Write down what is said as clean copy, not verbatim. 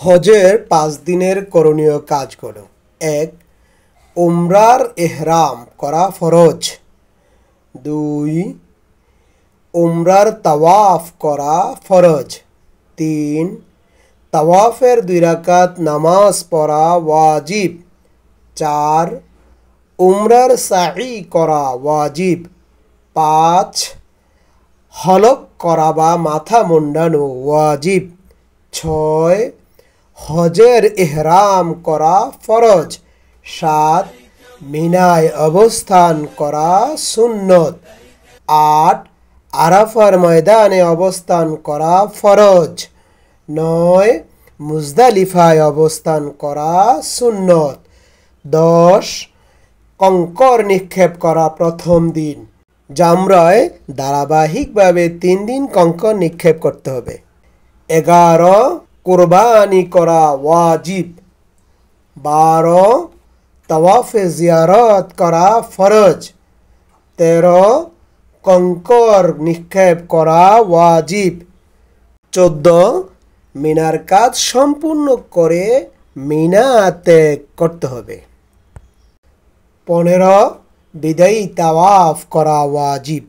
হজের ৫ দিনের করণীয় কাজগুলো। ১. উমরার ইহরাম করা ফরজ। ২. উমরার তাওয়াফ করা ফরজ। ৩. তাওয়াফের ২ রাকাত নামাজ পড়া ওয়াজিব। ৪. উমরার সাঈ করা ওয়াজিব। ৫. হলক করা বা মাথা মুন্ডানো ওয়াজিব। ৬. হজের ইহরাম করা ফরজ। ৭. মিনায় অবস্থান করা সুন্নত। ৮. আরাফার ময়দানে অবস্থান করা ফরজ। ৯. মুজদালিফায় অবস্থান করা সুন্নত। ১০. কঙ্কর নিক্ষেপ করা প্রথম দিন। জামরায় ধারাবাহিকভাবে ৩ দিন কঙ্কর নিক্ষেপ করতে হবে। ১১. কুরবানি করা ওয়াজিব। ১২. তাওয়াফে জিয়ারত করা ফরজ। ১৩. কঙ্কর নিক্ষেপ করা ওয়াজিব। ১৪. মিনার কাজ সম্পূর্ণ করে মিনা ত্যাগ করতে হবে। ১৫. বিদায়ী তাওয়াফ করা ওয়াজিব।